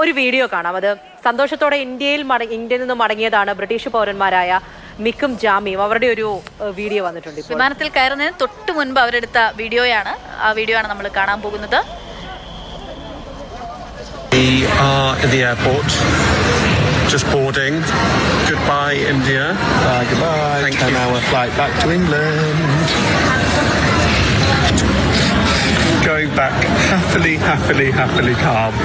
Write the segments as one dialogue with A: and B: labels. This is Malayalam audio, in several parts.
A: ഒരു വീഡിയോ കാണാം. അത് സന്തോഷത്തോടെ ഇന്ത്യയിൽ നിന്ന് മടങ്ങിയതാണ് ബ്രിട്ടീഷ് പൗരന്മാരായ മിക്കും ജാമിയും. അവരുടെ ഒരു വീഡിയോ വന്നിട്ടുണ്ട്.
B: വിമാനത്തിൽ കയറുന്നതിന് തൊട്ട് മുൻപ് അവരെടുത്ത വീഡിയോയാണ്. ആ വീഡിയോ ആണ് നമ്മൾ കാണാൻ പോകുന്നത്.
C: We are at the airport, just boarding. Goodbye, India.
D: Bye, goodbye. 10-hour flight back to England.
C: Going back happily calm.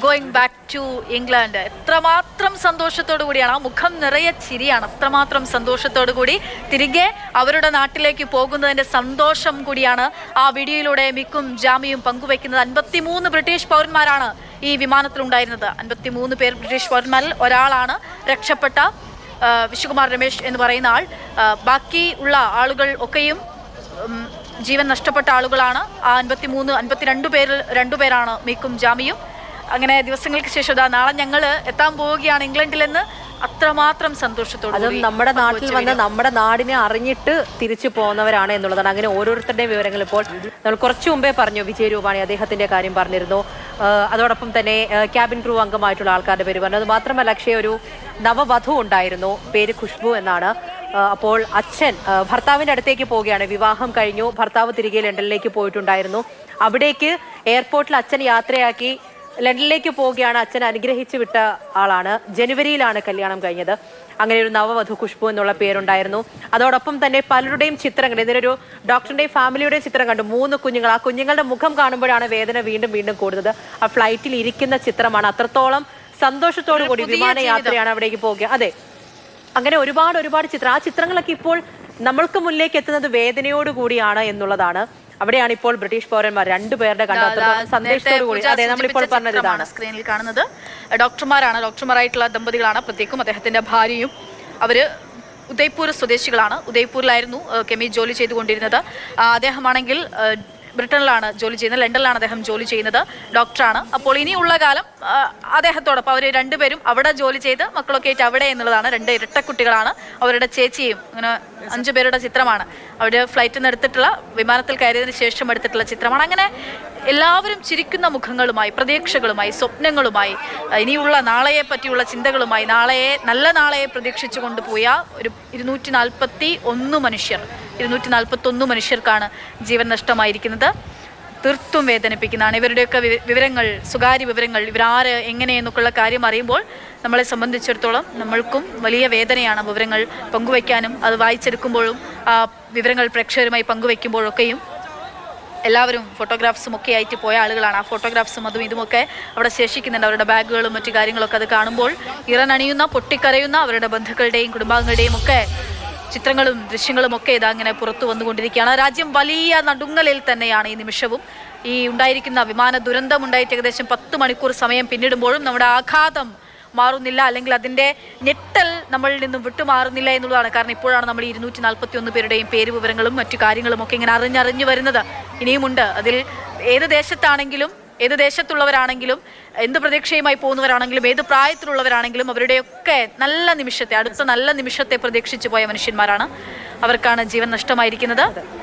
B: Going back to England. എത്രമാത്രം സന്തോഷത്തോടു കൂടിയാണ്, ആ മുഖം നിറയെ ചിരിയാണ്. അത്രമാത്രം സന്തോഷത്തോടു കൂടി തിരികെ അവരുടെ നാട്ടിലേക്ക് പോകുന്നതിൻ്റെ സന്തോഷം കൂടിയാണ് ആ വീഡിയോയിലൂടെ മിക്കും ജാമിയും പങ്കുവയ്ക്കുന്നത്. 53 ബ്രിട്ടീഷ് പൗരന്മാരാണ് ഈ വിമാനത്തിലുണ്ടായിരുന്നത്. 53 പേർ ബ്രിട്ടീഷ് പൗരന്മാരിൽ ഒരാളാണ് രക്ഷപ്പെട്ട വിശ്വകുമാർ രമേശ് എന്ന് പറയുന്ന ആൾ. ബാക്കി ഉള്ള ആളുകൾ ഒക്കെയും ജീവൻ നഷ്ടപ്പെട്ട ആളുകളാണ്. ആ 52 പേരിൽ 2 പേരാണ് മിക്കും ജാമിയും. അങ്ങനെ ദിവസങ്ങൾക്ക് ശേഷം നാളെ ഞങ്ങൾ എത്താൻ പോവുകയാണ് ഇംഗ്ലണ്ടിലെന്ന് അത്രമാത്രം സന്തോഷത്തോടെ.
A: അതും നമ്മുടെ നാട്ടിൽ വന്ന് നമ്മുടെ നാടിനെ അറിഞ്ഞിട്ട് തിരിച്ചു പോകുന്നവരാണ് എന്നുള്ളതാണ്. അങ്ങനെ ഓരോരുത്തരുടെയും വിവരങ്ങൾ ഇപ്പോൾ നമ്മൾ കുറച്ചു മുമ്പേ പറഞ്ഞു. വിജയ് രൂപാണി അദ്ദേഹത്തിന്റെ കാര്യം പറഞ്ഞിരുന്നു. അതോടൊപ്പം തന്നെ ക്യാബിൻ ക്രൂ അംഗമായിട്ടുള്ള ആൾക്കാരുടെ പേര് പറഞ്ഞു. അത് മാത്രമല്ല, അക്ഷയ ഒരു നവവധു ഉണ്ടായിരുന്നു, പേര് ഖുഷ്ബു എന്നാണ്. അപ്പോൾ അച്ഛൻ ഭർത്താവിന്റെ അടുത്തേക്ക് പോവുകയാണ്. വിവാഹം കഴിഞ്ഞു, ഭർത്താവ് തിരികെ ലണ്ടനിലേക്ക് പോയിട്ടുണ്ടായിരുന്നു. അവിടേക്ക് എയർപോർട്ടിൽ അച്ഛൻ യാത്രയാക്കി ലണ്ടനിലേക്ക് പോവുകയാണ്. അച്ഛൻ അനുഗ്രഹിച്ചു വിട്ട ആളാണ്. ജനുവരിയിലാണ് കല്യാണം കഴിഞ്ഞത്. അങ്ങനെ ഒരു നവവധു ഖുഷ്ബു എന്നുള്ള പേരുണ്ടായിരുന്നു. അതോടൊപ്പം തന്നെ പലരുടെയും ചിത്രങ്ങൾ, ഇതിനൊരു ഡോക്ടറിന്റെയും ഫാമിലിയുടെയും ചിത്രം കണ്ടു. 3 കുഞ്ഞുങ്ങൾ. ആ കുഞ്ഞുങ്ങളുടെ മുഖം കാണുമ്പോഴാണ് വേദന വീണ്ടും കൂടുന്നത്. ആ ഫ്ലൈറ്റിൽ ഇരിക്കുന്ന ചിത്രമാണ്. അത്രത്തോളം സന്തോഷത്തോടു കൂടി വിമാനയാത്രയാണ് അവിടേക്ക് പോകുക. അതെ, അങ്ങനെ ഒരുപാട് ചിത്രം. ആ ചിത്രങ്ങളൊക്കെ ഇപ്പോൾ നമ്മൾക്ക് മുന്നിലേക്ക് എത്തുന്നത് വേദനയോടുകൂടിയാണ് എന്നുള്ളതാണ്. അവിടെയാണ് ഇപ്പോൾ ബ്രിട്ടീഷ് പൗരന്മാർ 2 പേരുടെ കണ്ട സന്ദേശത്തോടു കൂടി. അതെ, നമ്മളിപ്പോൾ പറഞ്ഞത് ഇതാണ്
B: സ്ക്രീനിൽ കാണുന്നത്. ഡോക്ടർമാരായിട്ടുള്ള ദമ്പതികളാണ്. പ്രത്യേകം അദ്ദേഹത്തിന്റെ ഭാര്യയും. അവര് ഉദയ്പൂർ സ്വദേശികളാണ്. ഉദയ്പൂരിലായിരുന്നു കെമി ജോലി ചെയ്തുകൊണ്ടിരുന്നത്. അദ്ദേഹമാണെങ്കിൽ ബ്രിട്ടനിലാണ് ജോലി ചെയ്യുന്നത്, ലണ്ടനിലാണ് അദ്ദേഹം ജോലി ചെയ്യുന്നത്, ഡോക്ടറാണ്. അപ്പോൾ ഇനിയുള്ള കാലം അദ്ദേഹത്തോടൊപ്പം അവർ 2 പേരും അവിടെ ജോലി ചെയ്ത് മക്കളൊക്കെ ആയിട്ട് അവിടെ എന്നുള്ളതാണ്. 2 ഇരട്ടക്കുട്ടികളാണ്. അവരുടെ ചേച്ചിയും. അങ്ങനെ 5 പേരുടെ ചിത്രമാണ്. അവർ ഫ്ലൈറ്റിൽ നിന്ന് എടുത്തിട്ടുള്ള, വിമാനത്തിൽ കയറിയതിന് ശേഷം എടുത്തിട്ടുള്ള ചിത്രമാണ്. അങ്ങനെ എല്ലാവരും ചിരിക്കുന്ന മുഖങ്ങളുമായി, പ്രതീക്ഷകളുമായി, സ്വപ്നങ്ങളുമായി, ഇനിയുള്ള നാളെയെ പറ്റിയുള്ള ചിന്തകളുമായി, നല്ല നാളെയെ പ്രതീക്ഷിച്ചു കൊണ്ടുപോയ ഒരു 241 മനുഷ്യർക്കാണ് ജീവൻ നഷ്ടമായിരിക്കുന്നത്. തീർത്തും വേദനിപ്പിക്കുന്നതാണ്. ഇവരുടെയൊക്കെ വിവരങ്ങൾ, സ്വകാര്യ വിവരങ്ങൾ, ഇവരാര് എങ്ങനെയെന്നൊക്കെയുള്ള കാര്യം അറിയുമ്പോൾ നമ്മളെ സംബന്ധിച്ചിടത്തോളം നമ്മൾക്കും വലിയ വേദനയാണ്. വിവരങ്ങൾ പങ്കുവയ്ക്കാനും അത് വായിച്ചെടുക്കുമ്പോഴും ആ വിവരങ്ങൾ പ്രേക്ഷകരുമായി പങ്കുവയ്ക്കുമ്പോഴൊക്കെയും എല്ലാവരും ഫോട്ടോഗ്രാഫ്സും ഒക്കെ ആയിട്ട് പോയ ആളുകളാണ്. ആ ഫോട്ടോഗ്രാഫ്സും അതും ഇതുമൊക്കെ അവിടെ ശേഷിക്കുന്നുണ്ട്. അവരുടെ ബാഗുകളും മറ്റു കാര്യങ്ങളൊക്കെ അത് കാണുമ്പോൾ ഇറനണിയുന്ന, പൊട്ടിക്കരയുന്ന അവരുടെ ബന്ധുക്കളുടെയും കുടുംബാംഗങ്ങളുടെയും ഒക്കെ ചിത്രങ്ങളും ദൃശ്യങ്ങളും ഒക്കെ ഇതങ്ങനെ പുറത്തു വന്നുകൊണ്ടിരിക്കുകയാണ്. രാജ്യം വലിയ നടുങ്ങലിൽ തന്നെയാണ് ഈ നിമിഷവും. ഈ ഉണ്ടായിരിക്കുന്ന വിമാന ദുരന്തം ഉണ്ടായിട്ട് ഏകദേശം 10 മണിക്കൂർ സമയം പിന്നിടുമ്പോഴും നമ്മുടെ ആഘാതം മാറുന്നില്ല, അല്ലെങ്കിൽ അതിൻ്റെ ഞെട്ടൽ നമ്മളിൽ നിന്നും വിട്ടുമാറുന്നില്ല എന്നുള്ളതാണ്. കാരണം ഇപ്പോഴാണ് നമ്മൾ 241 പേരുടെയും പേര് വിവരങ്ങളും മറ്റു കാര്യങ്ങളും ഒക്കെ ഇങ്ങനെ അറിഞ്ഞു വരുന്നത്. ഇനിയുമുണ്ട്. അതിൽ ഏത് ദേശത്താണെങ്കിലും, ഏത് ദേശത്തുള്ളവരാണെങ്കിലും, എന്ത് പ്രതീക്ഷയുമായി പോകുന്നവരാണെങ്കിലും, ഏത് പ്രായത്തിലുള്ളവരാണെങ്കിലും അവരുടെയൊക്കെ അടുത്ത നല്ല നിമിഷത്തെ പ്രതീക്ഷിച്ചു പോയ മനുഷ്യന്മാരാണ്. അവർക്കാണ് ജീവൻ നഷ്ടമായിരിക്കുന്നത്.